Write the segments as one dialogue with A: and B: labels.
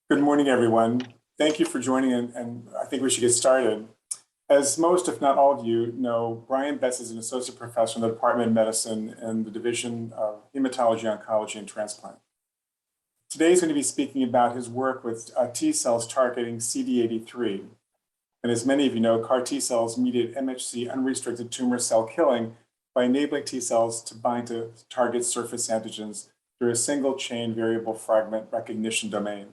A: Good morning, everyone. Thank you for joining, and I think we should get started. As most, if not all of you know, Brian Betts is an associate professor in the Department of Medicine and the Division of Hematology, Oncology, and Transplant. Today he's going to be speaking about his work with T cells targeting CD83. And as many of you know, CAR T cells mediate MHC unrestricted tumor cell killing by enabling T cells to bind to target surface antigens through a single chain variable fragment recognition domain.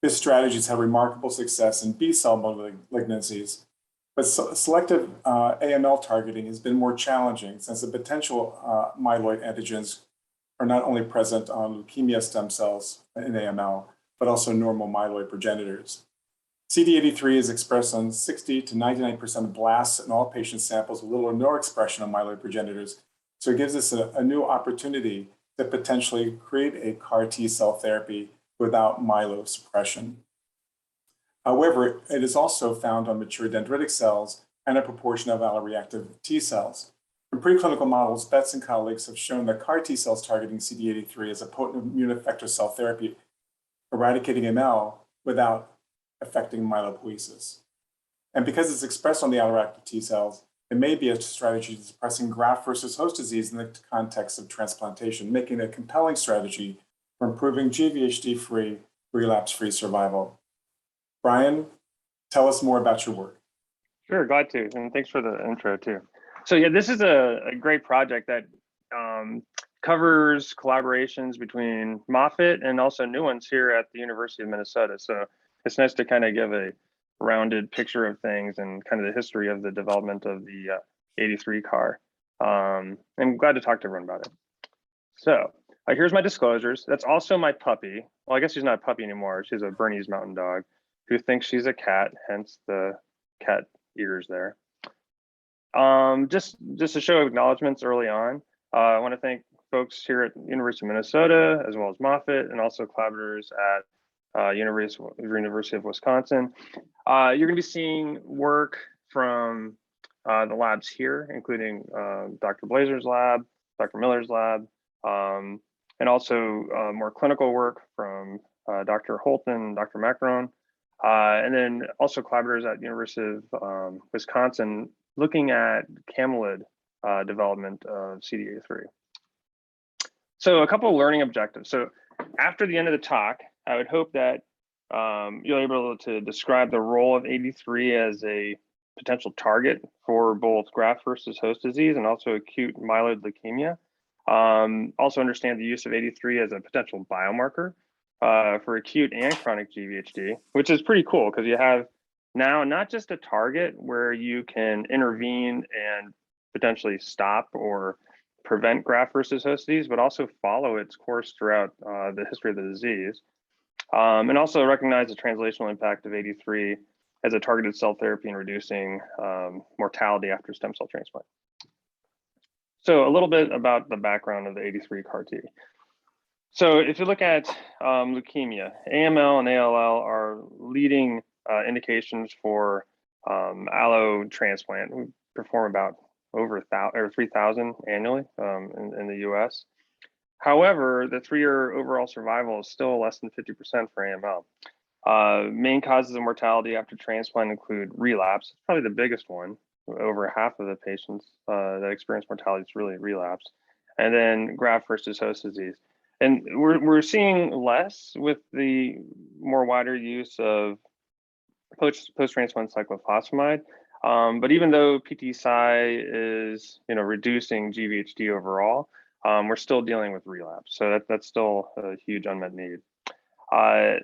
A: This strategy has had remarkable success in B-cell malignancies, but selective AML targeting has been more challenging since the potential myeloid antigens are not only present on leukemia stem cells in AML, but also normal myeloid progenitors. CD83 is expressed on 60 to 99% of blasts in all patient samples with little or no expression of myeloid progenitors. So it gives us a new opportunity to potentially create a CAR T cell therapy without myelosuppression. However, it is also found on mature dendritic cells and a proportion of alloreactive T cells. In preclinical models, Betts and colleagues have shown that CAR T cells targeting CD83 as a potent immune effector cell therapy, eradicating ML without affecting myelopoiesis. And because it's expressed on the alloreactive T cells, it may be a strategy suppressing graft versus host disease in the context of transplantation, making it a compelling strategy for improving GVHD-free, relapse-free survival. Brian, tell us more about your work.
B: Sure, glad to, and thanks for the intro too. So yeah, this is a great project that covers collaborations between Moffitt and also new ones here at the University of Minnesota. So it's nice to kind of give a rounded picture of things and kind of the history of the development of the 83 CAR. I'm glad to talk to everyone about it. So here's my disclosures. That's also my puppy. Well, I guess she's not a puppy anymore. She's a Bernese Mountain Dog who thinks she's a cat, hence the cat ears there. Just to show acknowledgements early on, I want to thank folks here at the University of Minnesota, as well as Moffitt, and also collaborators at University of Wisconsin. You're going to be seeing work from the labs here, including Dr. Blazer's lab, Dr. Miller's lab, and also more clinical work from Dr. Holton, Dr. Macaron, and then also collaborators at the University of Wisconsin looking at camelid development of CD83. So a couple of learning objectives. So after the end of the talk, I would hope that you'll be able to describe the role of 83 as a potential target for both graft versus host disease and also acute myeloid leukemia. Also understand the use of 83 as a potential biomarker for acute and chronic GVHD, which is pretty cool because you have now not just a target where you can intervene and potentially stop or prevent graft versus host disease, but also follow its course throughout the history of the disease. And also recognize the translational impact of 83 as a targeted cell therapy in reducing mortality after stem cell transplant. So a little bit about the background of the 83 CAR T. So if you look at leukemia, AML and ALL are leading indications for allo transplant. We perform about over 3,000 annually in the US. However, the 3-year overall survival is still less than 50% for AML. Main causes of mortality after transplant include relapse. It's probably the biggest one. Over half of the patients that experience mortality is really relapse. And then graft versus host disease. And we're seeing less with the more wider use of post-transplant cyclophosphamide. But even though PTCy is reducing GVHD overall, we're still dealing with relapse. So that's still a huge unmet need.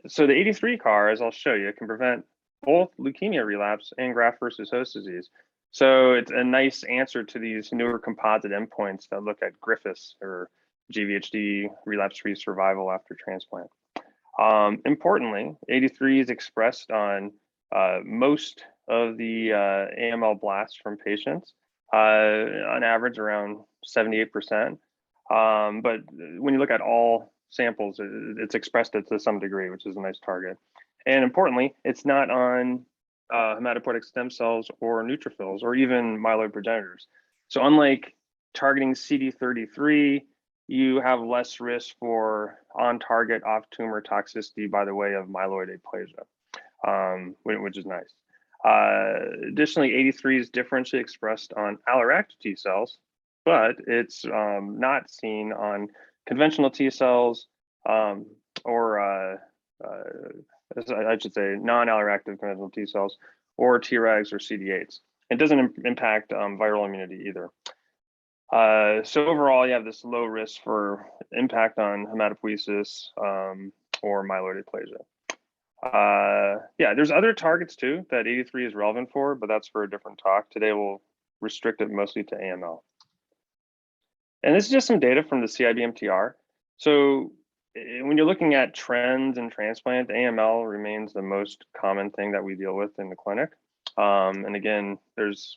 B: So the 83 CAR, as I'll show you, can prevent both leukemia relapse and graft versus host disease. So it's a nice answer to these newer composite endpoints that look at Griffiths or GVHD relapse-free survival after transplant. Importantly, 83 is expressed on most of the AML blasts from patients, on average around 78%. But when you look at all samples, it's expressed to some degree, which is a nice target. And importantly, it's not on hematopoietic stem cells or neutrophils or even myeloid progenitors. So unlike targeting CD33, you have less risk for on-target off-tumor toxicity by the way of myeloid aplasia, which is nice. Additionally, 83 is differentially expressed on alloreactive T cells, but it's not seen on conventional T cells or I should say non-alloreactive conventional T cells or Tregs or CD8s. It doesn't impact viral immunity either. So overall, you have this low risk for impact on hematopoiesis or myeloid aplasia. Yeah, there's other targets too that 83 is relevant for, but that's for a different talk. Today we'll restrict it mostly to AML. And this is just some data from the CIBMTR. So when you're looking at trends in transplant, AML remains the most common thing that we deal with in the clinic. And again, there's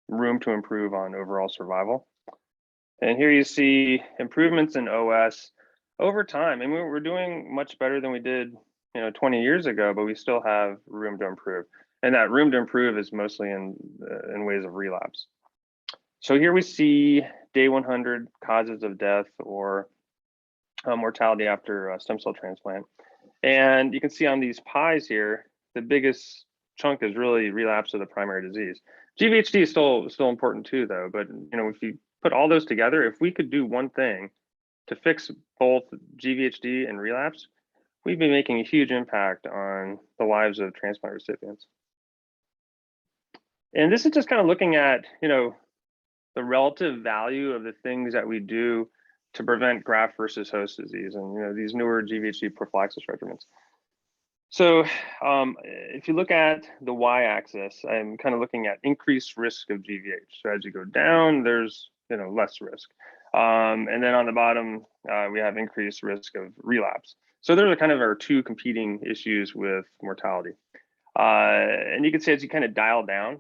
B: room to improve on overall survival. And here you see improvements in OS over time. I mean, we're doing much better than we did, 20 years ago, but we still have room to improve. And that room to improve is mostly in ways of relapse. So here we see day 100 causes of death or mortality after stem cell transplant. And you can see on these pies here, the biggest chunk is really relapse of the primary disease. GVHD is still important too, though. But if you put all those together, if we could do one thing to fix both GVHD and relapse, we'd be making a huge impact on the lives of transplant recipients. And this is just kind of looking at, the relative value of the things that we do to prevent graft versus host disease and, these newer GVHD prophylaxis regimens. So if you look at the y-axis, I'm kind of looking at increased risk of GVH. So as you go down, there's less risk. And then on the bottom, we have increased risk of relapse. So those are kind of our two competing issues with mortality. And you can see as you kind of dial down,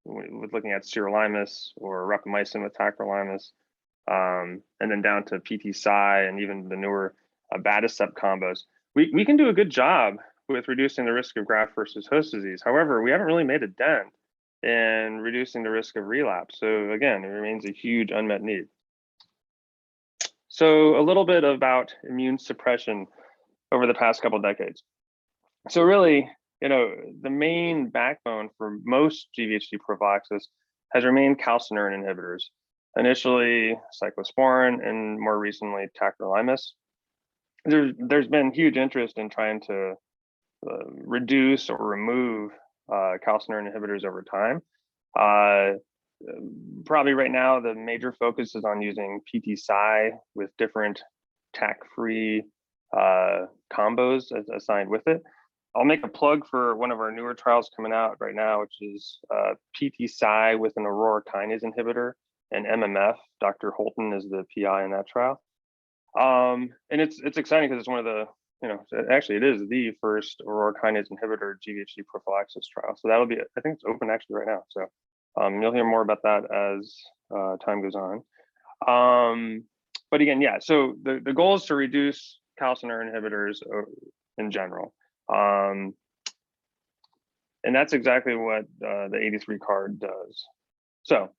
B: with looking at sirolimus or rapamycin with tacrolimus, and then down to PT-Cy and even the newer abatacept combos, we can do a good job with reducing the risk of graft versus host disease. However, we haven't really made a dent in reducing the risk of relapse. So again, it remains a huge unmet need. So a little bit about immune suppression over the past couple of decades. So really, the main backbone for most GVHD prophylaxis has remained calcineurin inhibitors. Initially cyclosporin and more recently tacrolimus. There's been huge interest in trying to reduce or remove calcineurin inhibitors over time. Probably right now, the major focus is on using PT-Cy with different tac-free combos assigned with it. I'll make a plug for one of our newer trials coming out right now, which is PT-Cy with an aurora kinase inhibitor and MMF. Dr. Holton is the PI in that trial. And it's exciting because it's one of the, actually it is the first aurora kinase inhibitor GVHD prophylaxis trial. So that'll be, I think it's open actually right now. So you'll hear more about that as time goes on. But again, yeah, so the goal is to reduce calcineurin inhibitors in general. And that's exactly what the 83 CART does. So,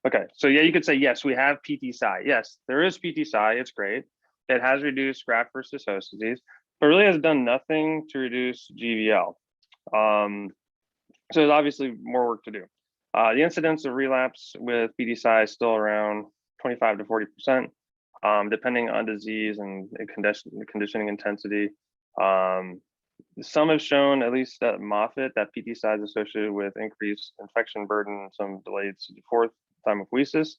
B: okay, so yeah, you could say, yes, we have PT-Cy. Yes, there is PT-Cy, it's great. It has reduced graft versus host disease, but really has done nothing to reduce GVL. So there's obviously more work to do. The incidence of relapse with PT-Cy is still around 25 to 40%, depending on disease and conditioning intensity. Some have shown, at least at Moffitt, that PT-Cy is associated with increased infection burden and some delayed CD4 thymopoiesis.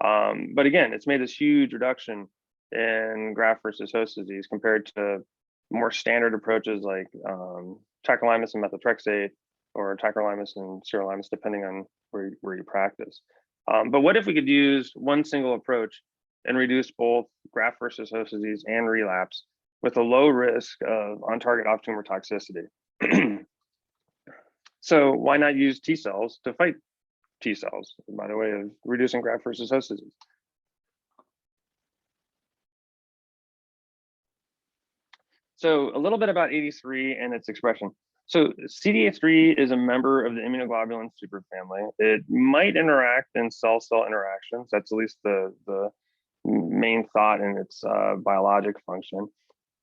B: But again, it's made this huge reduction in graft versus host disease compared to more standard approaches like tacrolimus and methotrexate or tacrolimus and sirolimus, depending on where you practice. But what if we could use one single approach and reduce both graft versus host disease and relapse with a low risk of on-target off-tumor toxicity? So why not use T cells to fight T cells by the way of reducing graft versus host disease? So a little bit about 83 and its expression. So CD83 is a member of the immunoglobulin superfamily. It might interact in cell-cell interactions. That's at least the main thought in its biologic function.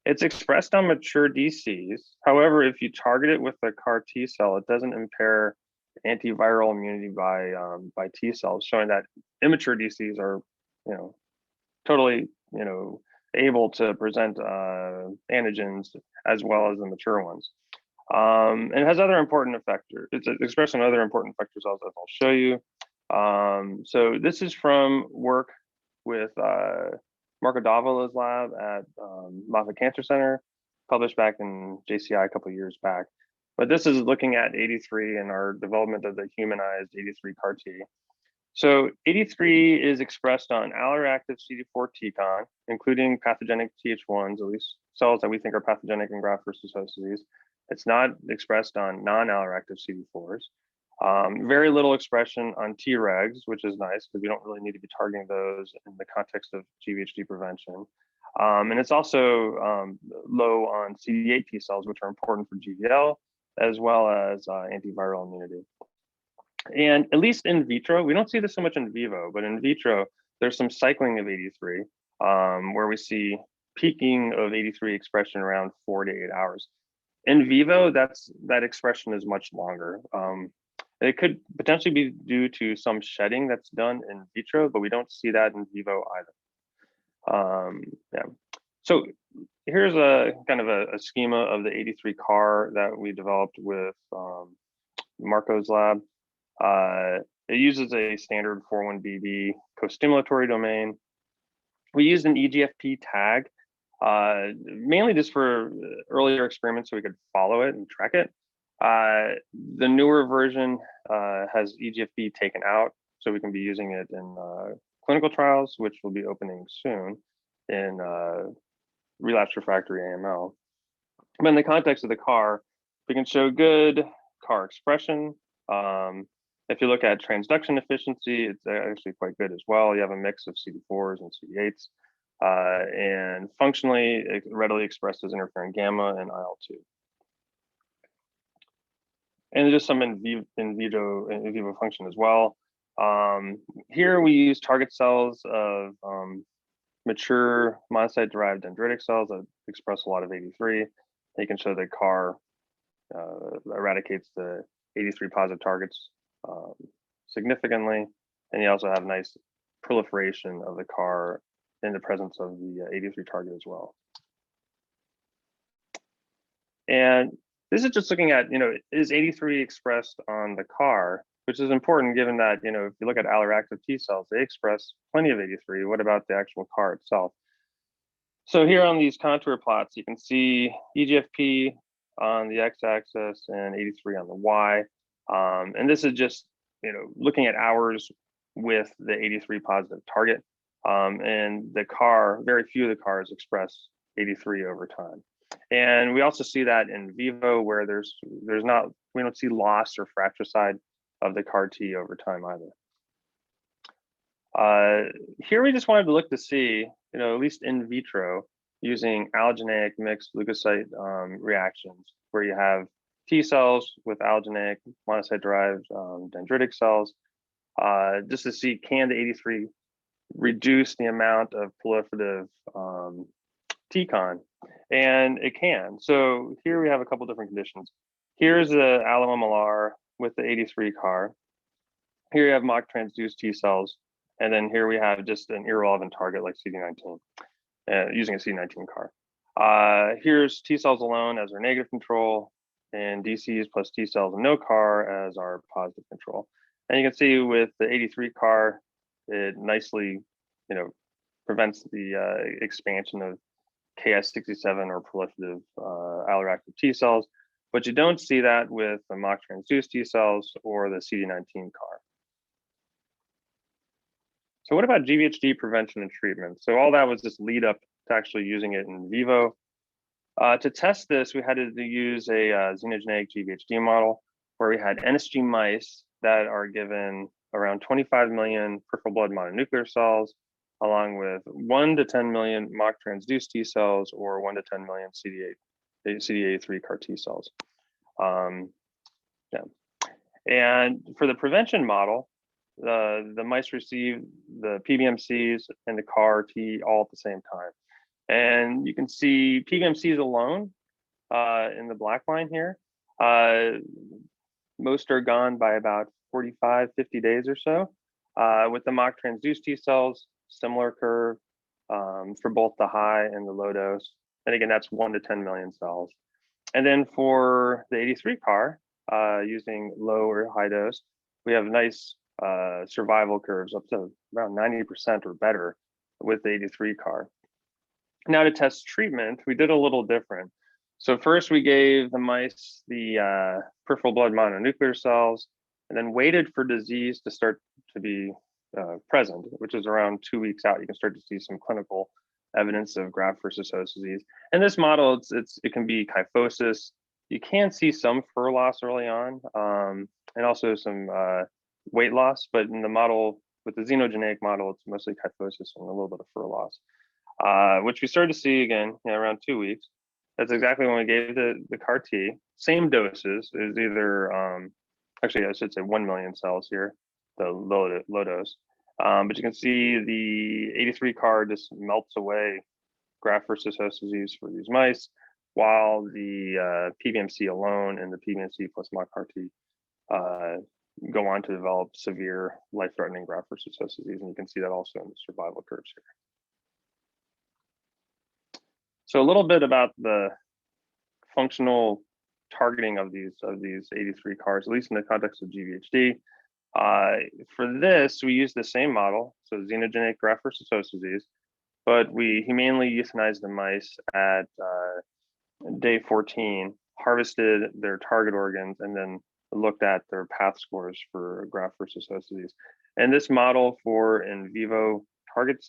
B: It's expressed on mature DCs. However, if you target it with a CAR T cell, it doesn't impair antiviral immunity by T cells, showing that immature DCs are, totally, able to present antigens as well as the mature ones. And it has other important effectors. It's expressed on other important effector cells that I'll show you. So this is from work with Marco Davola's lab at Moffitt Cancer Center, published back in JCI a couple of years back. But this is looking at 83 and our development of the humanized 83 CAR T. So 83 is expressed on alloreactive CD4 Tconv, including pathogenic Th1s, at least cells that we think are pathogenic in graft versus host disease. It's not expressed on non-alloreactive CD4s. Very little expression on Tregs, which is nice because we don't really need to be targeting those in the context of GVHD prevention. And it's also low on CD8 T cells, which are important for GVL, as well as antiviral immunity. And at least in vitro, we don't see this so much in vivo, but in vitro, there's some cycling of 83, where we see peaking of 83 expression around 4 to 8 hours. In vivo, that expression is much longer. It could potentially be due to some shedding that's done in vitro, but we don't see that in vivo either. Yeah. So here's a kind of a schema of the 83 CAR that we developed with Marco's lab. It uses a standard 4-1BB co-stimulatory domain. We used an EGFP tag, mainly just for earlier experiments so we could follow it and track it. The newer version has EGFP taken out, so we can be using it in clinical trials, which will be opening soon in relapse refractory AML. But in the context of the CAR, we can show good CAR expression. If you look at transduction efficiency, it's actually quite good as well. You have a mix of CD4s and CD8s. And functionally, it readily expressed as interferon gamma and IL-2. And just some in vivo function as well. Here we use target cells of mature monocyte-derived dendritic cells that express a lot of 83. You can show that CAR eradicates the 83 positive targets significantly. And you also have nice proliferation of the CAR in the presence of the 83 target as well. And this is just looking at, is 83 expressed on the CAR, which is important given that, if you look at alloreactive T cells, they express plenty of 83. What about the actual CAR itself? So here on these contour plots, you can see EGFP on the x-axis and 83 on the y. And this is just, looking at hours with the 83 positive target. And the CAR, very few of the CARs express 83 over time. And we also see that in vivo where we don't see loss or fratricide of the CAR T over time either. Here we just wanted to look to see, at least in vitro, using allogeneic mixed leukocyte reactions, where you have T cells with allogeneic monocyte-derived dendritic cells, just to see, can the 83 reduce the amount of proliferative Tconv? And it can. So here we have a couple different conditions. Here's the allo-MLR with the 83 CAR. Here you have mock transduced T cells. And then here we have just an irrelevant target like CD19, using a CD19 CAR. Here's T cells alone as our negative control, and DCs plus T cells and no CAR as our positive control. And you can see with the 83 CAR, it nicely, prevents the expansion of Ks67 or proliferative alloreactive T cells, but you don't see that with the mock transduced T cells or the CD19 CAR. So what about GVHD prevention and treatment? So all that was just lead up to actually using it in vivo. To test this, we had to use a Xenogeneic GVHD model where we had NSG mice that are given around 25 million peripheral blood mononuclear cells, along with 1 to 10 million mock transduced T cells or 1 to 10 million CD83 CAR T cells. Yeah. And for the prevention model, the mice received the PBMCs and the CAR T all at the same time. And you can see PBMCs alone in the black line here. Most are gone by about 45, 50 days or so. With the mock transduced T cells, similar curve for both the high and the low dose. And again, that's 1 to 10 million cells. And then for the 83 CAR, using low or high dose, we have nice survival curves up to around 90% or better with the 83 CAR. Now to test treatment, we did a little different. So first we gave the mice the peripheral blood mononuclear cells and then waited for disease to start to be present, which is around 2 weeks out. You can start to see some clinical evidence of graft versus host disease. In this model, it can be kyphosis. You can see some fur loss early on and also some weight loss, but in the model, with the xenogeneic model, it's mostly kyphosis and a little bit of fur loss, which we started to see again around 2 weeks. That's exactly when we gave the CAR T. Same doses. It was either, actually, I should say 1 million cells here, the low dose. But you can see the 83 CAR just melts away graft versus host disease for these mice, while the PBMC alone and the PBMC plus mock CAR T go on to develop severe life-threatening graft versus host disease. And you can see that also in the survival curves here. So a little bit about the functional targeting of these 83 CARs, at least in the context of GVHD. For this, we use the same model, so xenogeneic graft versus host disease, but we humanely euthanized the mice at day 14, harvested their target organs, and then looked at their path scores for graft versus host disease. And this model for in vivo target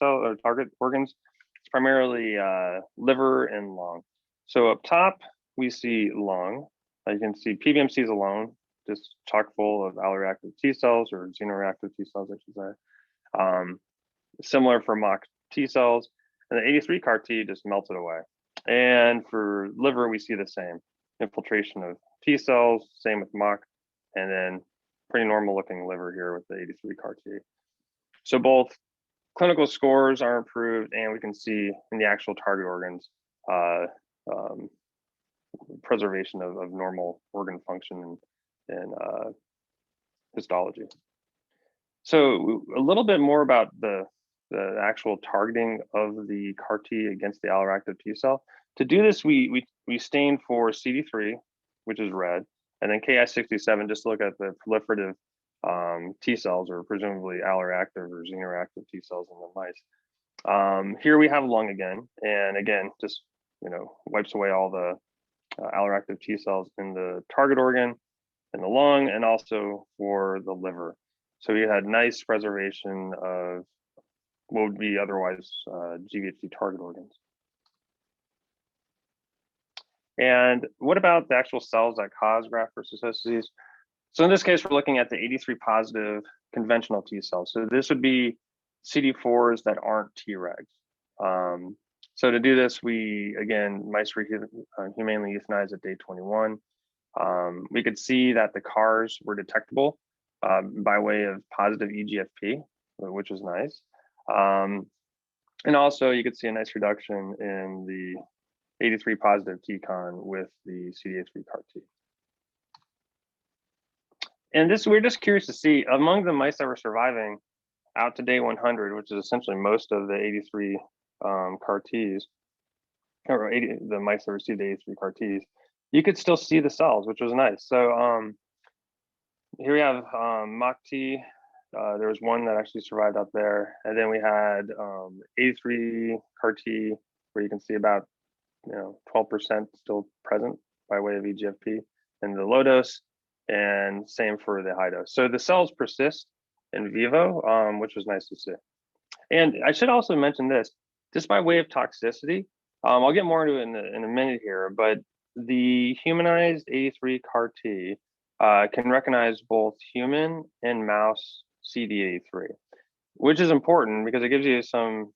B: organs, it's primarily liver and lung. So up top, we see lung. You can see PBMCs alone, just chock full of alloreactive T cells or xenoreactive T cells, I should say. Similar for mock T cells, and the 83 CAR T just melted away. And for liver, we see the same infiltration of T cells, same with mock, and then pretty normal looking liver here with the 83 CAR T. So both clinical scores are improved, and we can see in the actual target organs preservation of normal organ function and histology. So a little bit more about the actual targeting of the CAR T against the alloreactive T cell. To do this, we stained for CD3, which is red, and then Ki67 just to look at the proliferative T cells, or presumably alloreactive or xenoreactive T cells in the mice. Here we have lung again, and again, just wipes away all the alloreactive T cells in the target organ, in the lung, and also for the liver. So we had nice preservation of what would be otherwise GVHD target organs. And what about the actual cells that cause graft versus host disease? So in this case, we're looking at the 83 positive conventional T cells. So this would be CD4s that aren't Tregs. So to do this, mice were humanely euthanized at day 21. We could see that the CARs were detectable by way of positive EGFP, which was nice. And also you could see a nice reduction in the 83 positive Tconv with the CD83 CAR T. And we're just curious to see, among the mice that were surviving out to day 100, which is essentially most of the 83 CAR Ts, or the mice that received 83 CAR Ts, you could still see the cells, which was nice. So here we have mock T. There was one that actually survived up there. And then we had 83 CAR T, where you can see about 12% still present by way of EGFP in the low dose, and same for the high dose. So the cells persist in vivo, which was nice to see. And I should also mention this, just by way of toxicity, I'll get more into it in a minute here, but the humanized 83 CAR T can recognize both human and mouse CD83, which is important because it gives you some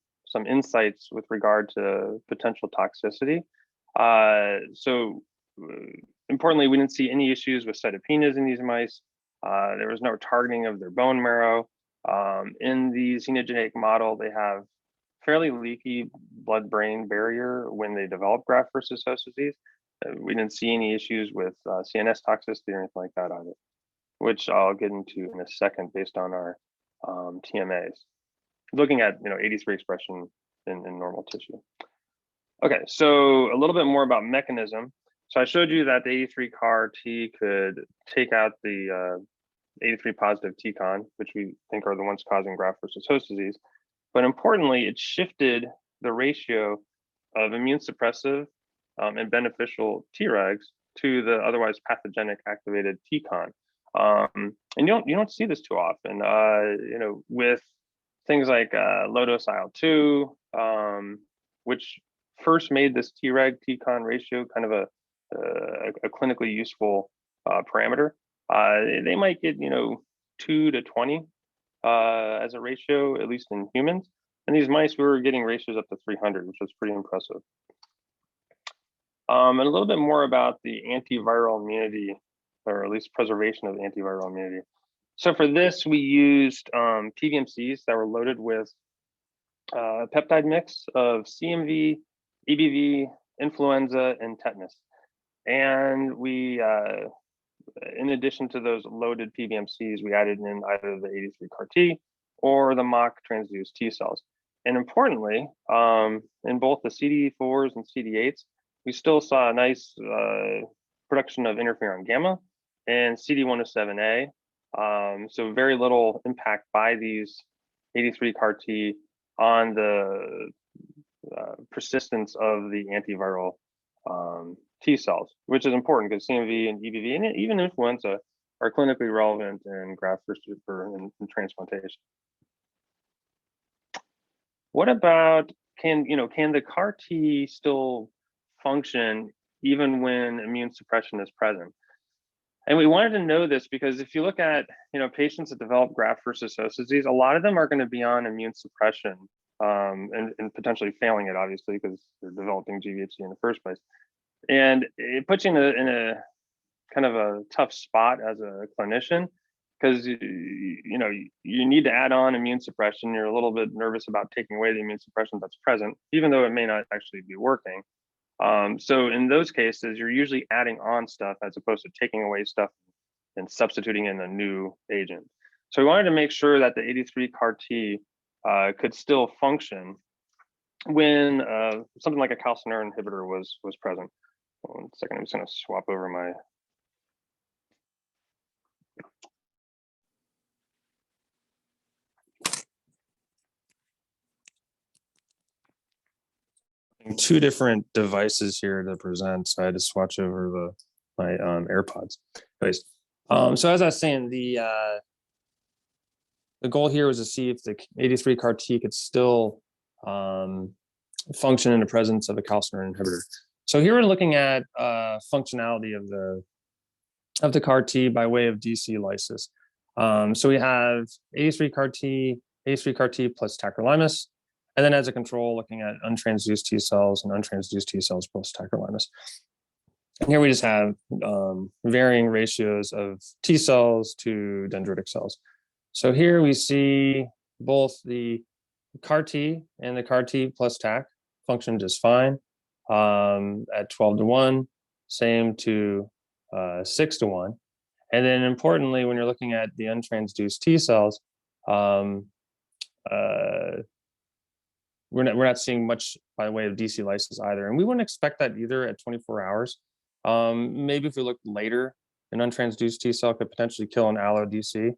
B: insights with regard to potential toxicity. So importantly, we didn't see any issues with cytopenias in these mice. There was no targeting of their bone marrow. In the xenogeneic model, they have fairly leaky blood-brain barrier when they develop graft versus host disease. We didn't see any issues with CNS toxicity or anything like that either, which I'll get into in a second based on our TMAs. Looking at 83 expression in normal tissue. Okay, so a little bit more about mechanism. So I showed you that the 83 CAR T could take out the 83 positive Tconv, which we think are the ones causing graft versus host disease. But importantly, it shifted the ratio of immune suppressive and beneficial Tregs to the otherwise pathogenic activated Tconv. And you don't see this too often. With things like low dose IL-2, which first made this Treg Tconv ratio kind of a clinically useful parameter. They might get 2 to 20 as a ratio, at least in humans. And these mice, we were getting ratios up to 300, which was pretty impressive. And a little bit more about the antiviral immunity, or at least preservation of antiviral immunity. So for this, we used PBMCs that were loaded with a peptide mix of CMV, EBV, influenza, and tetanus. And we, in addition to those loaded PBMCs, we added in either the 83 CAR T or the mock transduced T cells. And importantly, in both the CD4s and CD8s, we still saw a nice production of interferon gamma and CD107A. So very little impact by these 83 CAR T on the persistence of the antiviral T cells, which is important because CMV and EBV and even influenza are clinically relevant in graft versus in transplantation. What about can the CAR T still function even when immune suppression is present? And we wanted to know this because if you look at patients that develop graft versus host disease, a lot of them are going to be on immune suppression and potentially failing it, obviously, because they're developing GVHD in the first place. And it puts you in a kind of a tough spot as a clinician because you need to add on immune suppression. You're a little bit nervous about taking away the immune suppression that's present, even though it may not actually be working. So in those cases, you're usually adding on stuff as opposed to taking away stuff and substituting in a new agent. So we wanted to make sure that the 83 CAR T could still function when something like a calcineurin inhibitor was present. 1 second, I'm just going to swap over my. Two different devices here to present, so I had to swatch over my AirPods. Anyways, so as I was saying, the goal here was to see if the 83 CAR T could still function in the presence of a calcineurin inhibitor. So here we're looking at functionality of the CAR T by way of DC lysis. So we have 83 CAR T plus tacrolimus, and then as a control, looking at untransduced T cells and untransduced T cells plus tacrolimus. And here we just have varying ratios of T cells to dendritic cells. So here we see both the CAR T and the CAR T plus tac function just fine at 12 to 1, same to 6 to 1. And then importantly, when you're looking at the untransduced T cells, we're not seeing much by way of DC lysis either. And we wouldn't expect that either at 24 hours. Maybe if we look later, an untransduced T cell could potentially kill an allo DC.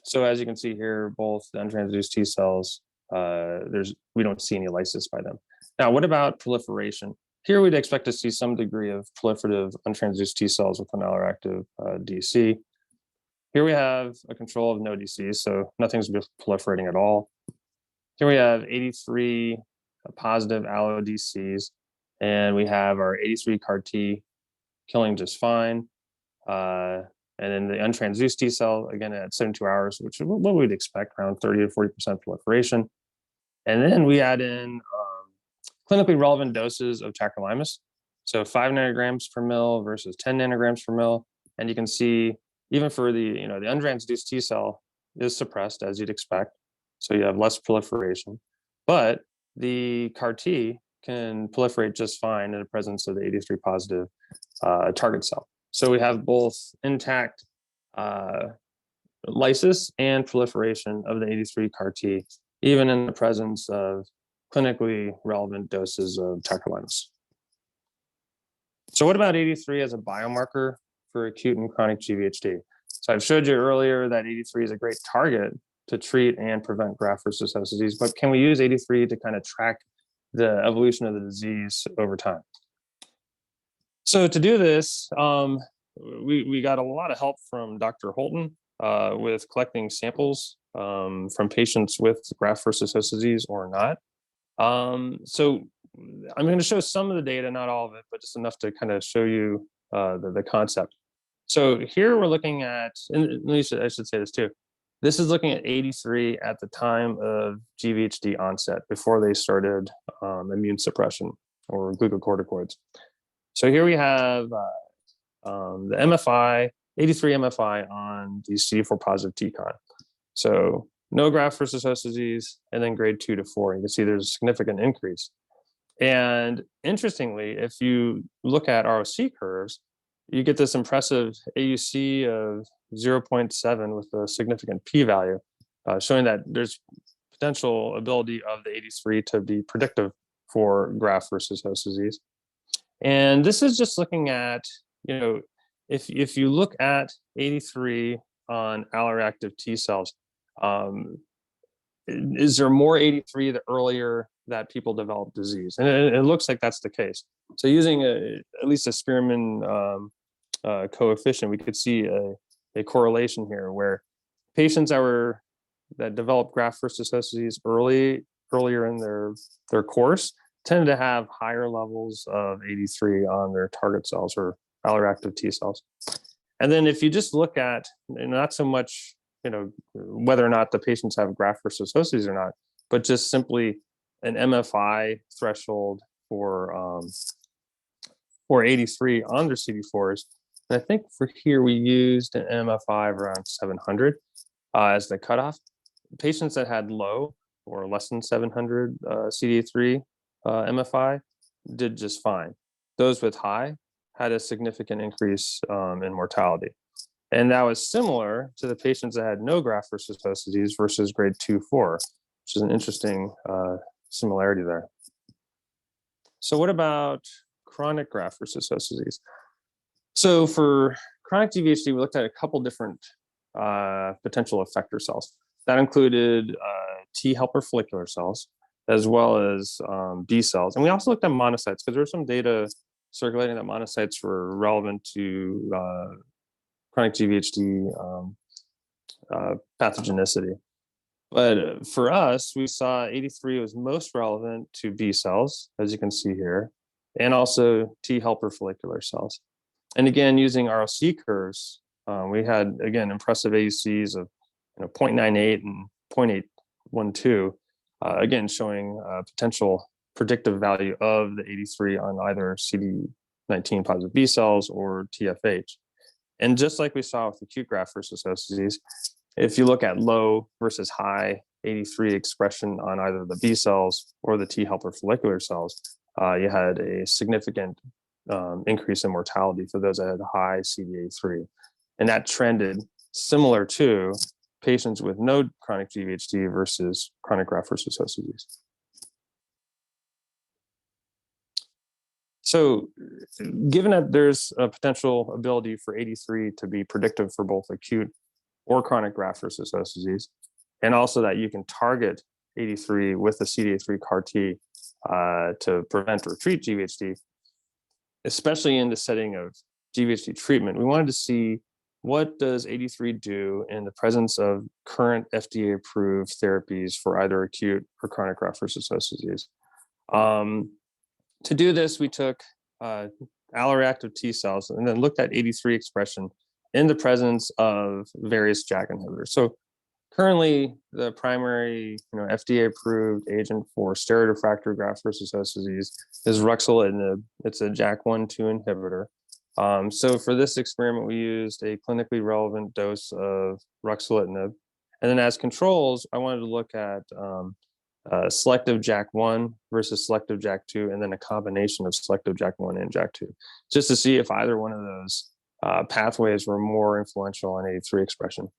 B: So as you can see here, both the untransduced T cells, we don't see any lysis by them. Now, what about proliferation? Here we'd expect to see some degree of proliferative untransduced T cells with an alloreactive DC. Here we have a control of no DCs, so nothing's proliferating at all. Here we have 83 positive allo DCs, and we have our 83 CAR T killing just fine. And then the untransduced T cell, again, at 72 hours, which is what we'd expect, around 30 to 40% proliferation. And then we add in clinically relevant doses of tacrolimus. So 5 nanograms per mil versus 10 nanograms per mil. And you can see, even for the, the untransduced T cell, is suppressed, as you'd expect. So you have less proliferation, but the CAR T can proliferate just fine in the presence of the 83 positive target cell. So we have both intact lysis and proliferation of the 83 CAR T, even in the presence of clinically relevant doses of tacrolimus. So what about 83 as a biomarker for acute and chronic GVHD? So I've showed you earlier that 83 is a great target to treat and prevent graft versus host disease, but can we use 83 to kind of track the evolution of the disease over time? So to do this, we got a lot of help from Dr. Holton with collecting samples from patients with graft versus host disease or not. So I'm going to show some of the data, not all of it, but just enough to kind of show you the concept. So here we're looking at, and I should say this too, this is looking at 83 at the time of GVHD onset, before they started immune suppression or glucocorticoids. So here we have the MFI, 83 MFI on the CD4 positive Tconv. So no graft versus host disease, and then grade 2 to 4. You can see there's a significant increase. And interestingly, if you look at ROC curves, you get this impressive AUC of 0.7 with a significant p-value, showing that there's potential ability of the 83 to be predictive for graft versus host disease. And this is just looking at, you know, if you look at 83 on alloreactive T cells, is there more 83 the earlier that people develop disease? And it looks like that's the case. So using at least a Spearman coefficient, we could see a correlation here where patients that develop graft versus host disease earlier in their course tend to have higher levels of 83 on their target cells or alloreactive T cells. And then if you just look at, not so much, you know, whether or not the patients have graft versus host disease or not, but just simply an MFI threshold for 83 on their CD4s. And I think for here we used an MFI of around 700 as the cutoff. Patients that had low or less than 700 CD3 MFI did just fine. Those with high had a significant increase in mortality. And that was similar to the patients that had no graft versus host disease versus grade 2-4, which is an interesting similarity there. So what about chronic graft versus host disease? So for chronic GVHD, we looked at a couple different potential effector cells. That included T helper follicular cells, as well as B cells. And we also looked at monocytes, because there was some data circulating that monocytes were relevant to chronic GVHD pathogenicity. But for us, we saw 83 was most relevant to B cells, as you can see here, and also T helper follicular cells. And again, using ROC curves, we had, again, impressive AUCs of 0.98 and 0.812, again, showing potential predictive value of the 83 on either CD19 positive B cells or TFH. And just like we saw with acute graft versus host disease, if you look at low versus high 83 expression on either the B cells or the T helper follicular cells, you had a significant increase in mortality for those that had high CD83. And that trended similar to patients with no chronic GVHD versus chronic graft versus host disease. So given that there's a potential ability for 83 to be predictive for both acute or chronic graft versus host disease, and also that you can target 83 with the CD83 CAR T to prevent or treat GVHD, especially in the setting of GVHD treatment, we wanted to see what does 83 do in the presence of current FDA-approved therapies for either acute or chronic graft versus host disease. To do this, we took alloreactive T cells and then looked at 83 expression in the presence of various JAK inhibitors. So currently, the primary FDA-approved agent for steroid refractory graft versus host disease is ruxolitinib. It's a JAK1/2 inhibitor. So for this experiment, we used a clinically relevant dose of ruxolitinib And then as controls, I wanted to look at selective JAK1 versus selective JAK2, and then a combination of selective JAK1 and JAK2, just to see if either one of those pathways were more influential on 83 expression.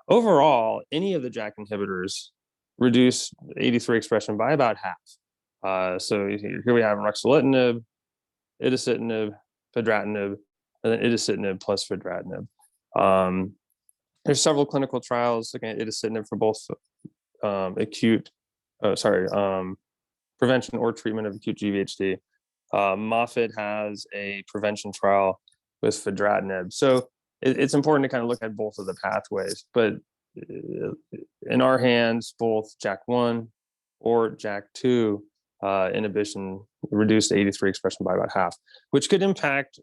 B: Overall, any of the JAK inhibitors reduce 83 expression by about half. So here we have ruxolitinib, itacitinib, fedratinib, and then itacitinib plus fedratinib. There's several clinical trials looking at itacitinib for both prevention or treatment of acute GVHD. Moffitt has a prevention trial with fedratinib. So it's important to kind of look at both of the pathways, but in our hands, both JAK1 or JAK2 inhibition reduced 83 expression by about half, which could impact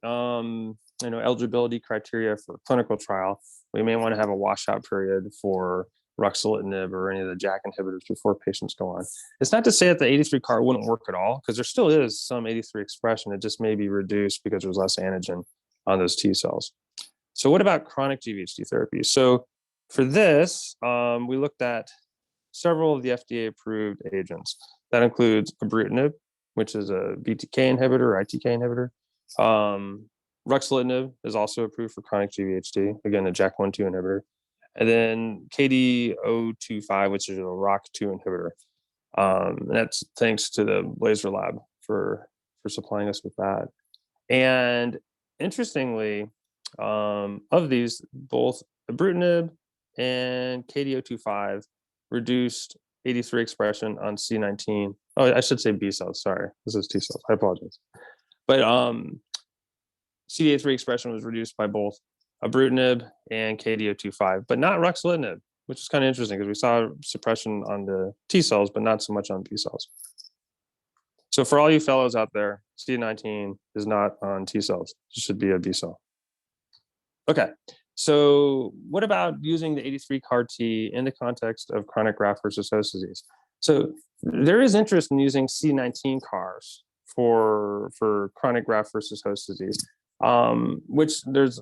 B: eligibility criteria for clinical trial. We may want to have a washout period for ruxolitinib or any of the JAK inhibitors before patients go on. It's not to say that the 83 CAR wouldn't work at all, because there still is some 83 expression. It just may be reduced because there's less antigen on those T cells. So what about chronic GVHD therapy? So for this, we looked at several of the FDA-approved agents. That includes ibrutinib, which is a BTK inhibitor or ITK inhibitor. Ruxolitinib is also approved for chronic GVHD, again, a JAK1/2 inhibitor. And then KD025, which is a ROCK2 inhibitor. That's thanks to the Laser Lab for supplying us with that. And interestingly, of these, both ibrutinib and KD025 reduced 83 expression on C19. Oh, I should say B cells. Sorry, this is T cells. I apologize. But CD83 expression was reduced by both ibrutinib and KD025, but not ruxolitinib, which is kind of interesting because we saw suppression on the T cells, but not so much on B cells. So for all you fellows out there, CD19 is not on T cells. It should be a B cell. Okay, so what about using the 83 CAR T in the context of chronic graft versus host disease? So there is interest in using CD19 CARs for chronic graft versus host disease, which there's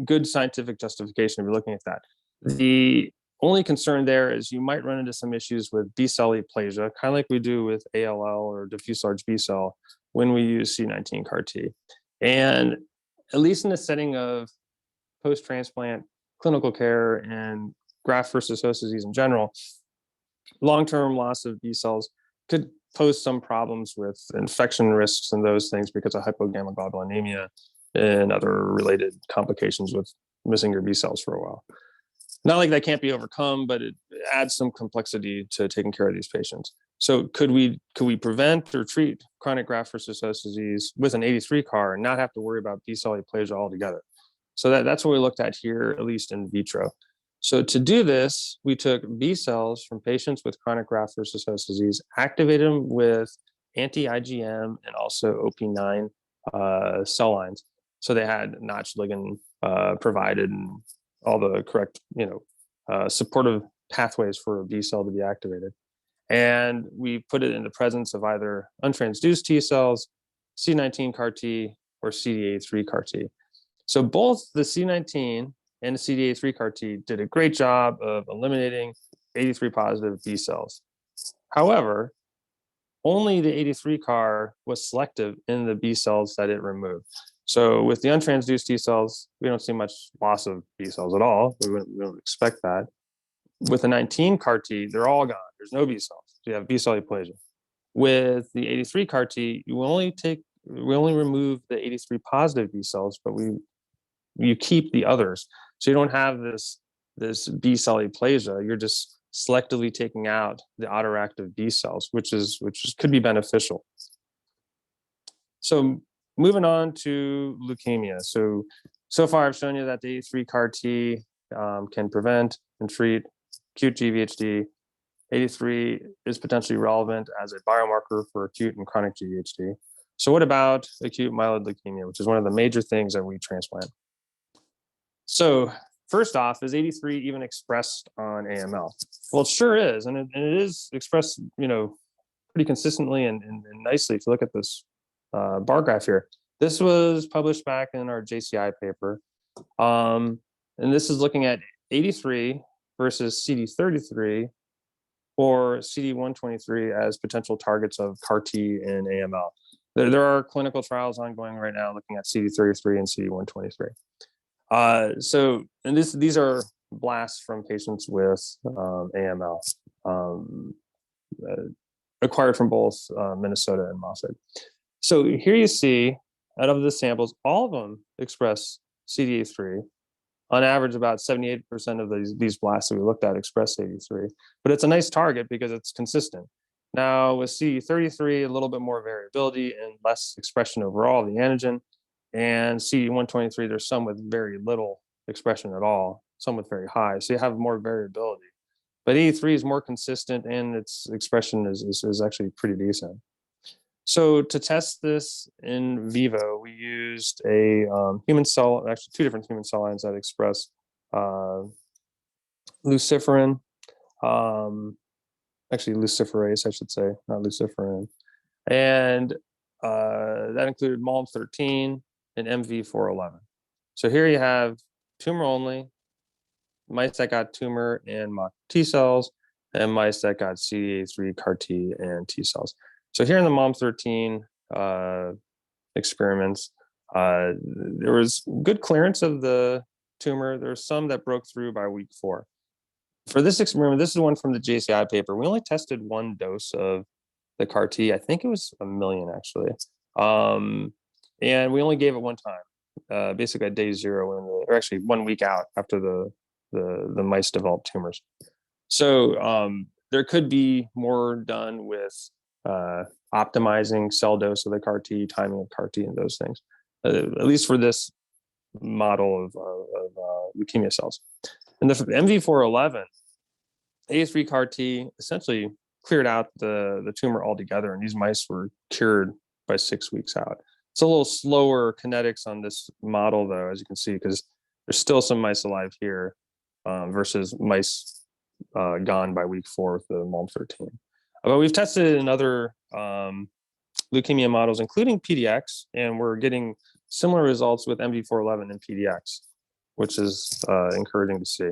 B: good scientific justification if you're looking at that. The only concern there is you might run into some issues with B cell aplasia, kind of like we do with ALL or diffuse large B cell when we use CD19 CAR T. And at least in the setting of post-transplant clinical care and graft versus host disease in general, long-term loss of B cells could pose some problems with infection risks and those things because of hypogammaglobulinemia and other related complications with missing your B cells for a while. Not like that can't be overcome, but it adds some complexity to taking care of these patients. So could we prevent or treat chronic graft versus host disease with an 83 CAR and not have to worry about B cell aplasia altogether? So that's what we looked at here, at least in vitro. So to do this, we took B cells from patients with chronic graft versus host disease, activated them with anti-IgM and also OP9 cell lines. So they had notch ligand provided and all the correct, supportive pathways for a B cell to be activated. And we put it in the presence of either untransduced T cells, CD19 CAR T, or CD83 CAR T. So both the CD19 and the CD83 CAR T did a great job of eliminating 83 positive B cells. However, only the 83 CAR was selective in the B cells that it removed. So with the untransduced T cells, we don't see much loss of B cells at all. We don't expect that. With the 19 CAR T, they're all gone. There's no B cells. So you have B cell aplasia. With the 83 CAR T, we only remove the 83 positive B cells, but you keep the others. So you don't have this B cell aplasia. You're just selectively taking out the autoreactive B cells, which could be beneficial. So moving on to leukemia. So far I've shown you that the 83 CAR T can prevent and treat acute GVHD. 83 is potentially relevant as a biomarker for acute and chronic GVHD. So what about acute myeloid leukemia, which is one of the major things that we transplant? So first off, is 83 even expressed on AML? Well, it sure is, and it is expressed, pretty consistently and nicely. If you look at this bar graph here, this was published back in our JCI paper, and this is looking at 83 versus CD33 or CD123 as potential targets of CAR T in AML. There are clinical trials ongoing right now looking at CD33 and CD123. And these are blasts from patients with AML, acquired from both Minnesota and Moffitt. So here you see, out of the samples, all of them express CD83. On average, about 78% of these blasts that we looked at express CD83. But it's a nice target because it's consistent. Now with CD33, a little bit more variability and less expression overall of the antigen. And CD123, there's some with very little expression at all, some with very high. So you have more variability. But 83 is more consistent and its expression is actually pretty decent. So to test this in vivo, we used a human cell, actually two different human cell lines that express luciferin, actually luciferase, I should say, not luciferin. And that included MALM13 and MV411. So here you have tumor only, mice that got tumor and mock T cells, and mice that got CD83 CAR T and T cells. So here in the MALM13 experiments, there was good clearance of the tumor. There was some that broke through by week 4. For this experiment, this is one from the JCI paper. We only tested one dose of the CAR T. I think it was 1 million actually. And we only gave it one time, basically at day 0, or actually 1 week out after the mice developed tumors. So there could be more done with optimizing cell dose of the CAR T, timing of CAR T, and those things, at least for this model of leukemia cells. And the MV411, A3 CAR T essentially cleared out the tumor altogether, and these mice were cured by 6 weeks out. It's a little slower kinetics on this model, though, as you can see, because there's still some mice alive here versus mice gone by week 4 with the MALM13. But we've tested it in other leukemia models, including PDX, and we're getting similar results with MV411 and PDX, which is encouraging to see.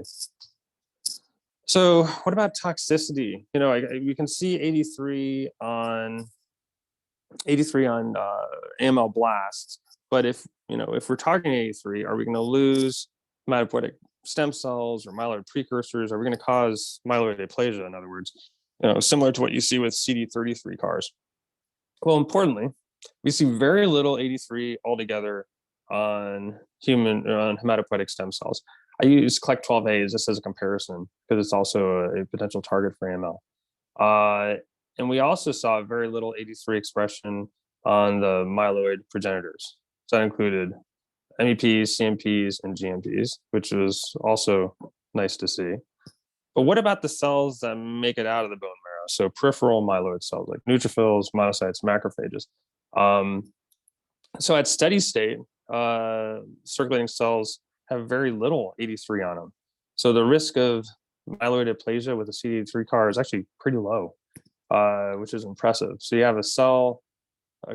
B: So what about toxicity? You know, we can see 83 on AML blasts, but if we're targeting 83, are we going to lose hematopoietic stem cells or myeloid precursors? Are we going to cause myeloid aplasia, in other words, similar to what you see with CD33 CARs? Well, importantly, we see very little 83 altogether on hematopoietic stem cells. I use CLEC12A just as a comparison because it's also a potential target for AML. And we also saw very little 83 expression on the myeloid progenitors. So that included MEPs, CMPs, and GMPs, which was also nice to see. But what about the cells that make it out of the bone marrow? So peripheral myeloid cells like neutrophils, monocytes, macrophages. So at steady state, circulating cells have very little 83 on them. So the risk of myeloid aplasia with a CD83 CAR is actually pretty low, which is impressive. So you have a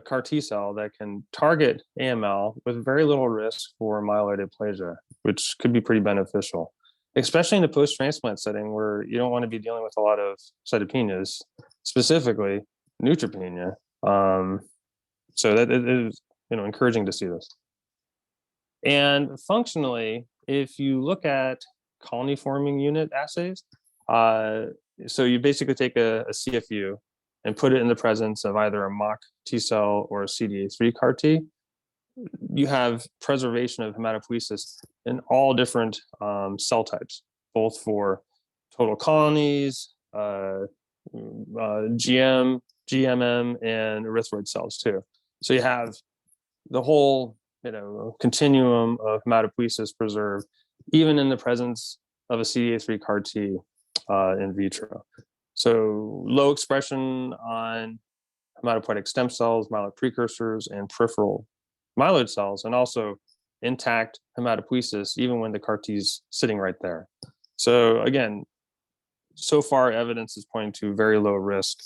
B: CAR T cell that can target AML with very little risk for myeloid aplasia, which could be pretty beneficial, especially in the post-transplant setting where you don't want to be dealing with a lot of cytopenias, specifically neutropenia. So that is encouraging to see this. And functionally, if you look at colony forming unit assays, so you basically take a CFU and put it in the presence of either a mock T cell or a CD83 CAR T, you have preservation of hematopoiesis in all different cell types, both for total colonies, GM, GMM, and erythroid cells too. So you have the whole continuum of hematopoiesis preserved, even in the presence of a CD83 CAR T in vitro. So low expression on hematopoietic stem cells, myeloid precursors, and peripheral myeloid cells, and also intact hematopoiesis, even when the CAR T is sitting right there. So again, so far evidence is pointing to very low risk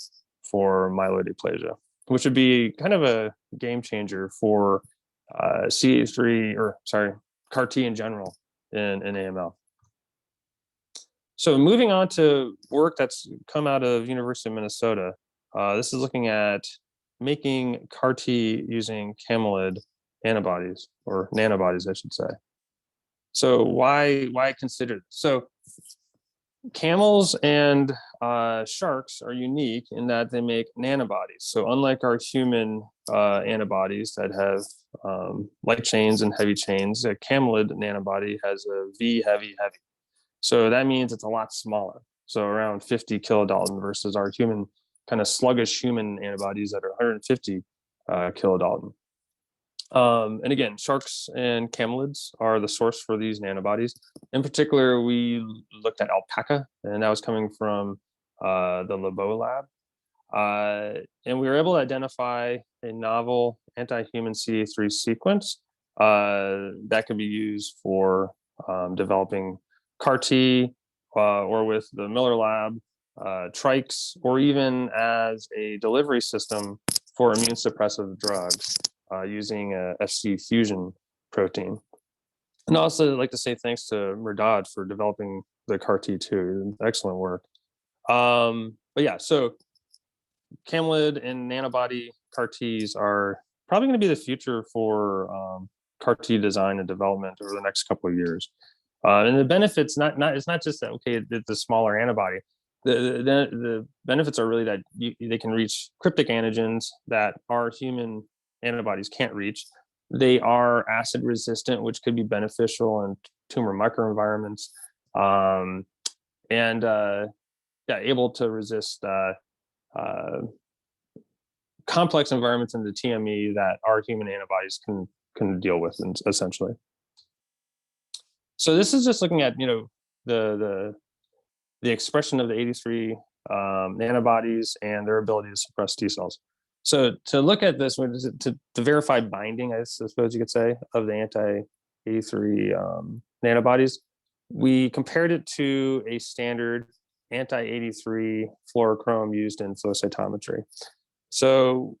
B: for myeloid aplasia, which would be kind of a game changer for CAR T in general in AML. So moving on to work that's come out of University of Minnesota. This is looking at making CAR T using camelid antibodies, or nanobodies, I should say. So why consider this? So camels and sharks are unique in that they make nanobodies. So unlike our human antibodies that have light chains and heavy chains, a camelid nanobody has a V heavy. So that means it's a lot smaller. So around 50 kilodalton versus our human kind of sluggish human antibodies that are 150 kilodalton. And again, sharks and camelids are the source for these nanobodies. In particular, we looked at alpaca, and that was coming from the Lebeau lab. And we were able to identify a novel anti-human CD83 sequence that could be used for developing CAR T or with the Miller lab, trikes, or even as a delivery system for immune suppressive drugs using a FC fusion protein. And also I'd like to say thanks to Merdad for developing the CAR T too. Excellent work. But yeah, so camelid and nanobody CAR Ts are probably going to be the future for CAR T design and development over the next couple of years. And the benefits, it's not just that, okay, it's a smaller antibody. The benefits are really that they can reach cryptic antigens that our human antibodies can't reach. They are acid resistant, which could be beneficial in tumor microenvironments, and able to resist complex environments in the TME that our human antibodies can deal with, essentially. So this is just looking at the expression of the 83 antibodies and their ability to suppress T cells. So to look at this, to verify binding, I suppose you could say, of the anti-83 nanobodies, we compared it to a standard anti-83 fluorochrome used in flow cytometry. So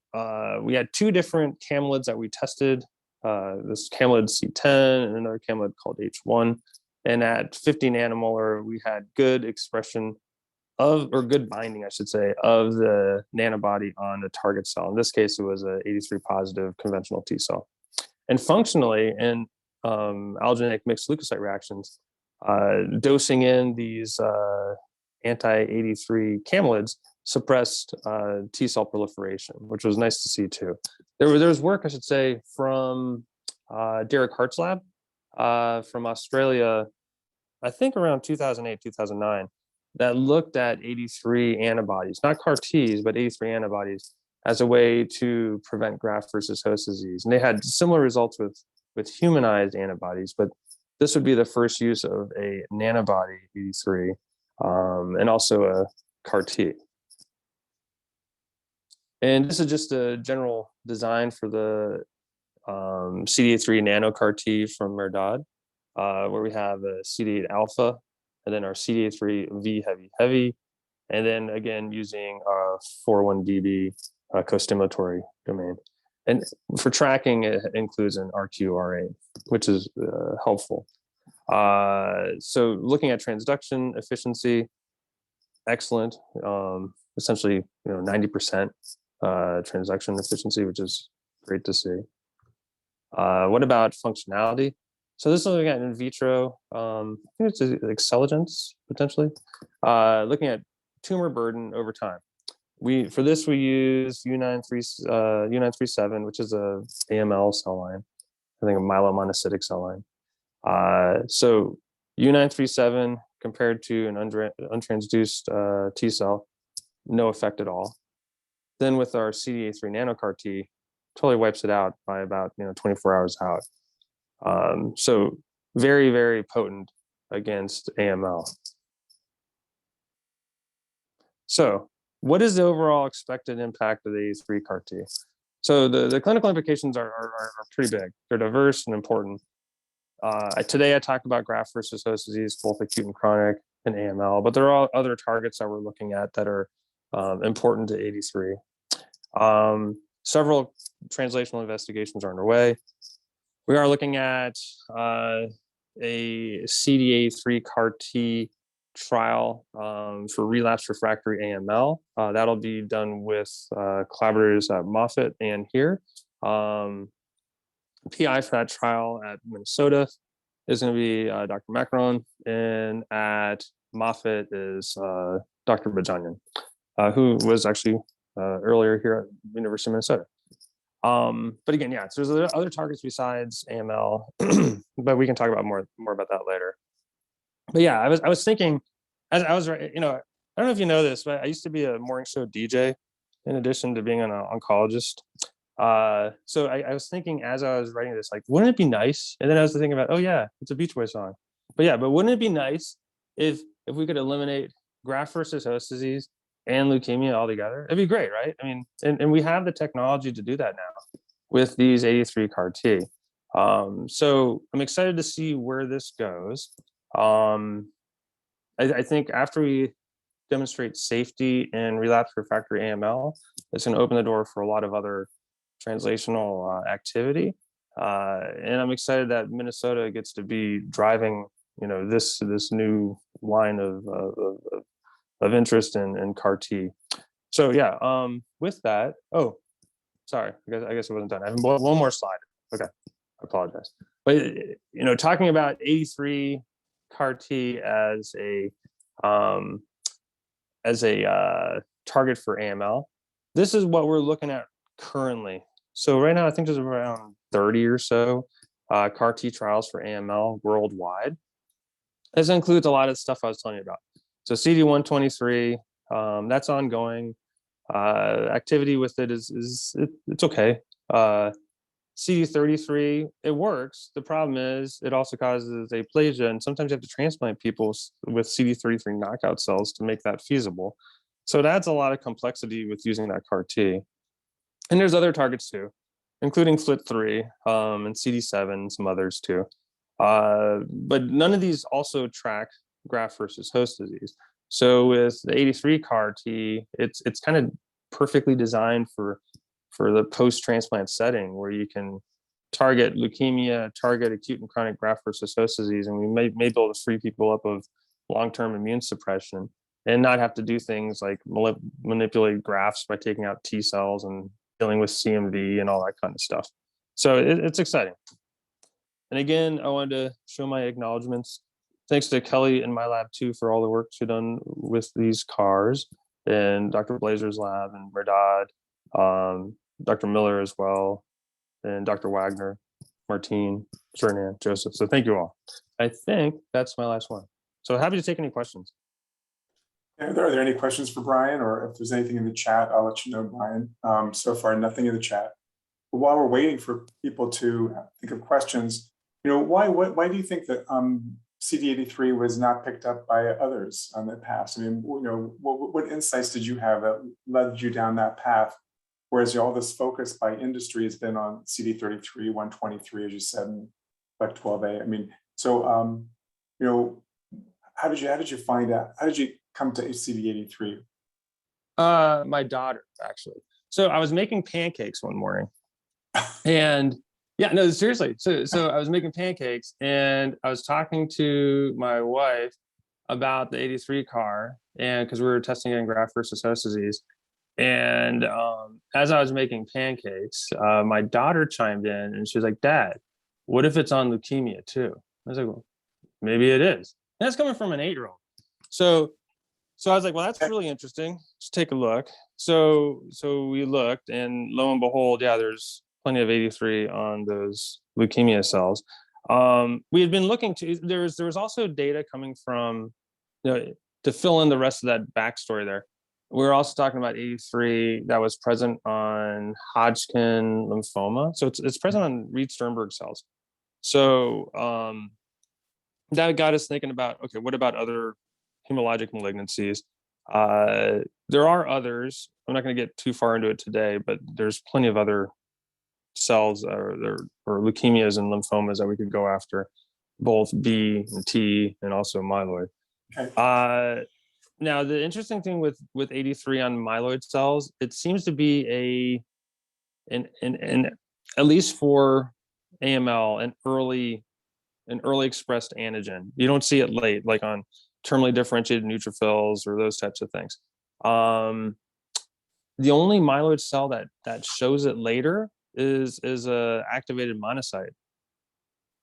B: we had two different camelids that we tested, this camelid C10 and another camelid called H1. And at 50 nanomolar, we had good expression or good binding, I should say, of the nanobody on the target cell. In this case, it was a 83 positive conventional T cell. And functionally, in allogeneic mixed leukocyte reactions, dosing in these anti-83 camelids suppressed T cell proliferation, which was nice to see too. There was work, I should say, from Derek Hart's lab from Australia, I think around 2008, 2009, that looked at 83 antibodies, not CAR Ts, but 83 antibodies as a way to prevent graft versus host disease. And they had similar results with humanized antibodies, but this would be the first use of a nanobody 83 and also a CAR T. And this is just a general design for the CD83 nano CAR T from Merdad, where we have a CD8 alpha, and then our CD83 V heavy, and then again using a 41dB co-stimulatory domain. And for tracking, it includes an RQRA, which is helpful. So looking at transduction efficiency, excellent. Essentially, 90% transduction efficiency, which is great to see. What about functionality? So this is looking at in vitro, I think it's like Xenogeneic, potentially, looking at tumor burden over time. For this, we use U937, which is a AML cell line, I think a myelomonocytic cell line. So U937 compared to an untransduced T cell, no effect at all. Then with our CD83 nano CAR T, totally wipes it out by about 24 hours out. So very, very potent against AML. So what is the overall expected impact of the 83 CAR T? So the clinical implications are pretty big. They're diverse and important. Today I talked about graft versus host disease, both acute and chronic, and AML, but there are other targets that we're looking at that are important to 83. Several translational investigations are underway. We are looking at a CD83 CAR T trial for relapse refractory AML. That'll be done with collaborators at Moffitt and here. PI for that trial at Minnesota is going to be Dr. Macron, and at Moffitt is Dr. Bajanian, who was actually earlier here at University of Minnesota. But again, yeah, so there's other targets besides AML, but we can talk about more about that later. But yeah, I was thinking, as I was, I don't know if you know this, but I used to be a morning show DJ in addition to being an oncologist. So I was thinking as I was writing this, like, wouldn't it be nice? And then I was thinking about, oh yeah, it's a Beach Boys song. But wouldn't it be nice if we could eliminate graft versus host disease and leukemia altogether? It'd be great, right? I mean, and we have the technology to do that now with these 83 CAR T. So I'm excited to see where this goes. I think after we demonstrate safety in relapse refractory AML, it's going to open the door for a lot of other translational activity. And I'm excited that Minnesota gets to be driving, this new line of interest in CAR T. So yeah, with that, oh, sorry, I guess it wasn't done. I have one more slide. Okay, I apologize. But talking about 83 CAR T as a target for AML, this is what we're looking at currently. So right now, I think there's around 30 or so CAR T trials for AML worldwide. This includes a lot of stuff I was telling you about. So CD123, that's ongoing. Activity with it it's okay. CD33, it works. The problem is it also causes aplasia, and sometimes you have to transplant people with CD33 knockout cells to make that feasible. So it adds a lot of complexity with using that CAR T. And there's other targets too, including FLT3 and CD7 and some others too. But none of these also track graft versus host disease. So with the 83 CAR T, it's kind of perfectly designed for the post-transplant setting where you can target leukemia, target acute and chronic graft versus host disease, and we may be able to free people up of long-term immune suppression and not have to do things like manipulate grafts by taking out T cells and dealing with CMV and all that kind of stuff. So it's exciting. And again, I wanted to show my acknowledgements. Thanks to Kelly in my lab too for all the work she's done with these CARs, and Dr. Blazer's lab and Merdad, Dr. Miller as well, and Dr. Wagner, Martine, Ferdinand, Joseph. So thank you all. I think that's my last one. So happy to take any questions.
A: Are there any questions for Brian, or if there's anything in the chat, I'll let you know, Brian. So far, nothing in the chat. But while we're waiting for people to think of questions, why do you think that CD83 was not picked up by others in the past? I mean, what insights did you have that led you down that path? Whereas all this focus by industry has been on CD33, 123, as you said, and like 12A. I mean, so how did you find out? How did you come to CD83?
B: My daughter, actually. So I was making pancakes one morning, and yeah, no, seriously. So I was making pancakes, and I was talking to my wife about the 83 CAR, and because we were testing it in graft versus host disease. And as I was making pancakes, my daughter chimed in and she was like, "Dad, what if it's on leukemia too?" I was like, "Well, maybe it is." And that's coming from an 8-year-old. So I was like, "Well, that's really interesting. Let's take a look." So we looked, and lo and behold, yeah, there's plenty of 83 on those leukemia cells. We had been looking to. There was also data coming from, to fill in the rest of that backstory there. We're also talking about 83 that was present on Hodgkin lymphoma. So it's present on Reed-Sternberg cells. So that got us thinking about, okay, what about other hematologic malignancies? There are others. I'm not going to get too far into it today, but there's plenty of other cells or leukemias and lymphomas that we could go after, both B and T and also myeloid. Okay. Now, the interesting thing with 83 on myeloid cells, it seems to be an at least for AML, an early expressed antigen. You don't see it late, like on terminally differentiated neutrophils or those types of things. The only myeloid cell that shows it later is a activated monocyte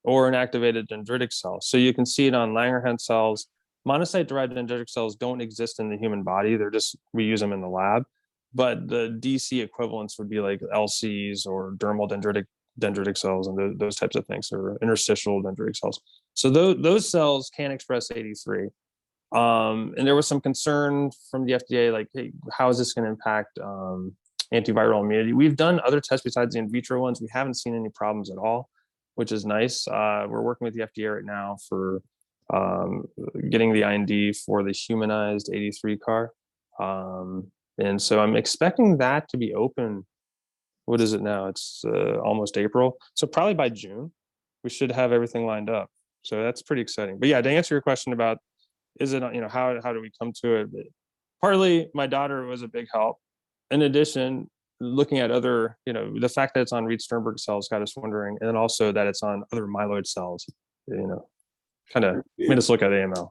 B: or an activated dendritic cell. So you can see it on Langerhans cells. Monocyte-derived dendritic cells don't exist in the human body. We use them in the lab. But the DC equivalents would be like LCs or dermal dendritic cells and those types of things, or interstitial dendritic cells. So those cells can express 83. And there was some concern from the FDA, like, hey, how is this going to impact antiviral immunity? We've done other tests besides the in vitro ones. We haven't seen any problems at all, which is nice. We're working with the FDA right now for getting the IND for the humanized 83 CAR. And so I'm expecting that to be open. What is it now? It's almost April. So probably by June, we should have everything lined up. So that's pretty exciting. But yeah, to answer your question about, is it, how do we come to it? Partly my daughter was a big help. In addition, looking at other, the fact that it's on Reed Sternberg cells got us wondering, and then also that it's on other myeloid cells, kind of made us look at AML.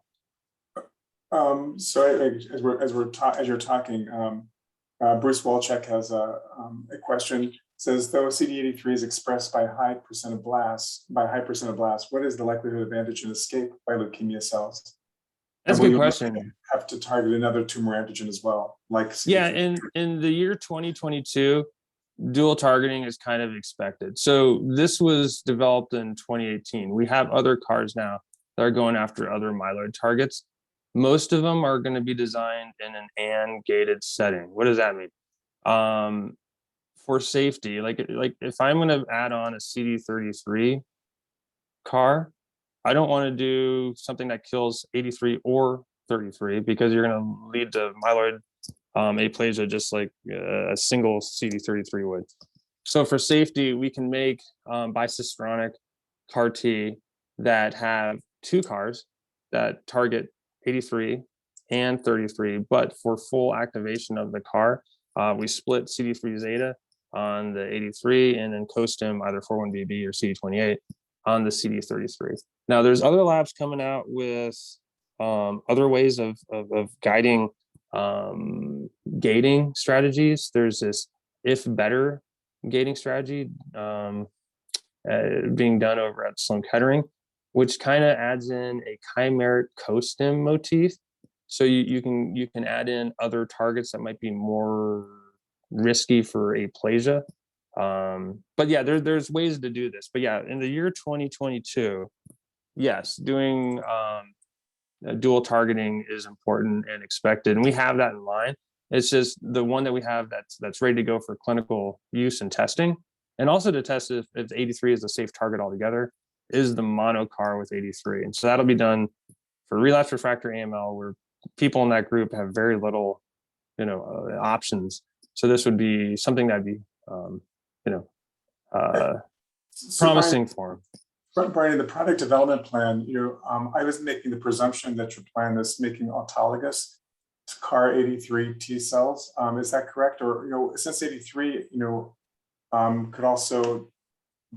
A: So as you're talking, Bruce Walczak has a question. It says, though CD83 is expressed by high percent of blasts, what is the likelihood of antigen escape by leukemia cells?
B: That's a good question.
A: Have to target another tumor antigen as well, like CD83.
B: Yeah, in the year 2022, dual targeting is kind of expected. So this was developed in 2018. We have other CARs now that are going after other myeloid targets. Most of them are going to be designed in an AND gated setting. What does that mean? For safety, like if I'm going to add on a CD33 CAR, I don't want to do something that kills 83 or 33 because you're going to lead to myeloid aplasia just like a single CD33 would. So for safety, we can make bicistronic CAR T that have two CARs that target 83 and 33, but for full activation of the CAR, we split CD3 zeta on the 83 and then co-stim either 41BB or CD28 on the CD33. Now there's other labs coming out with other ways of guiding gating strategies. There's this if better gating strategy being done over at Sloan Kettering, which kind of adds in a chimeric co-stim motif. So you can add in other targets that might be more risky for aplasia. But yeah, there's ways to do this. But yeah, in the year 2022, yes, doing dual targeting is important and expected, and we have that in line. It's just the one that we have that's ready to go for clinical use and testing, and also to test if 83 is a safe target altogether, is the mono CAR with 83. And so that'll be done for relapse refractory AML, where people in that group have very little, options. So this would be something that'd be, promising for them.
A: Brian, the product development plan, I was making the presumption that your plan is making autologous CAR 83 T cells. Is that correct? Or, since 83, could also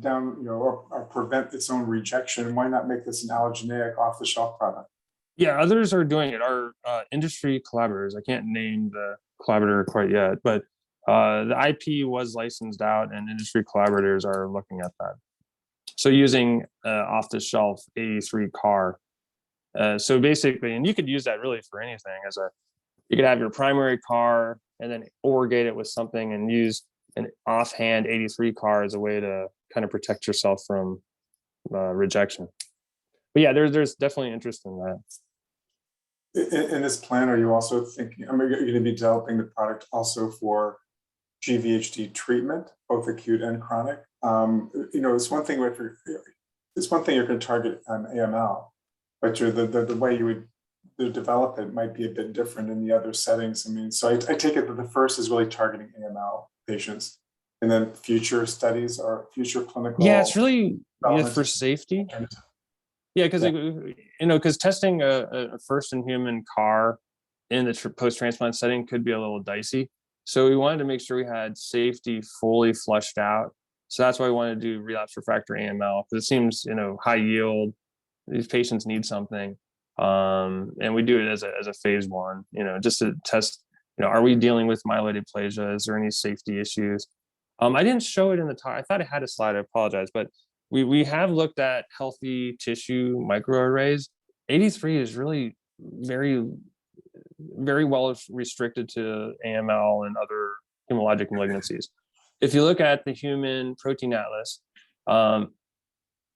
A: or prevent its own rejection, why not make this an allogeneic off-the-shelf product?
B: Yeah, others are doing it. Our industry collaborators, I can't name the collaborator quite yet, but the IP was licensed out and industry collaborators are looking at that. So using off-the-shelf 83 CAR. So basically, and you could use that really for anything. You could have your primary CAR and then irrigate it with something and use an offhand 83 CAR as a way to kind of protect yourself from rejection. But yeah, there's definitely interest in that.
A: In this plan, are you also thinking, you're going to be developing the product also for GVHD treatment, both acute and chronic? It's one thing you're going to target AML, but the way you would develop it might be a bit different in the other settings. So I take it that the first is really targeting AML patients, and then future studies or future clinical.
B: Yeah, it's really for safety. Yeah, because testing a first in human CAR in the post-transplant setting could be a little dicey. So we wanted to make sure we had safety fully fleshed out. So that's why we wanted to do relapse refractory AML, because it seems, high yield. These patients need something. And we do it as a phase one, just to test, are we dealing with myeloid aplasia? Is there any safety issues? I didn't show it in the talk. I thought I had a slide. I apologize, but we have looked at healthy tissue microarrays. 83 is really very, very well restricted to AML and other hematologic malignancies. If you look at the human protein atlas,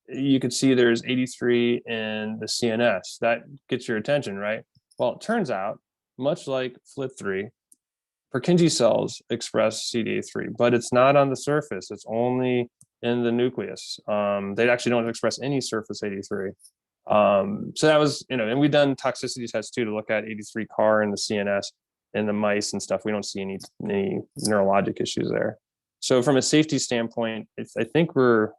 B: you could see there's 83 in the CNS. That gets your attention, right? Well, it turns out, much like FLT3, Purkinje cells express CD83, but it's not on the surface. It's only in the nucleus. They actually don't express any surface 83. So that was, and we've done toxicity tests too to look at 83 CAR in the CNS and the mice and stuff. We don't see any neurologic issues there. So from a safety standpoint, I think we're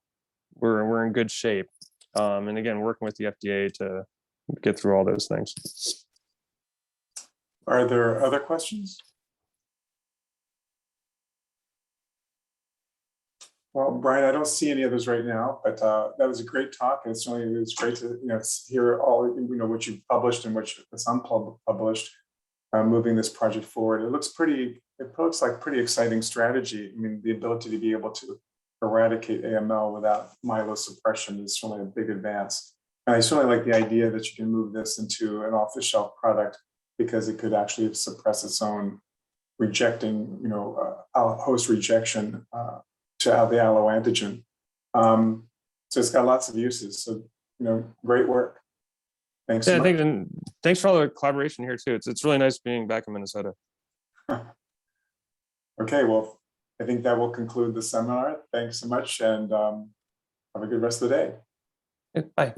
B: in good shape. And again, working with the FDA to get through all those things.
A: Are there other questions? Well, Brian, I don't see any others right now, but that was a great talk. And certainly it was great to hear all what you've published and what's unpublished, moving this project forward. It looks like pretty exciting strategy. I mean, the ability to be able to eradicate AML without myelosuppression is certainly a big advance. And I certainly like the idea that you can move this into an off-the-shelf product because it could actually suppress its own rejecting, host rejection to the alloantigen. So it's got lots of uses. So, great work. Thanks so much.
B: And thanks for all the collaboration here too. It's really nice being back in Minnesota.
A: Okay, well, I think that will conclude the seminar. Thanks so much, and have a good rest of the day.
B: Bye.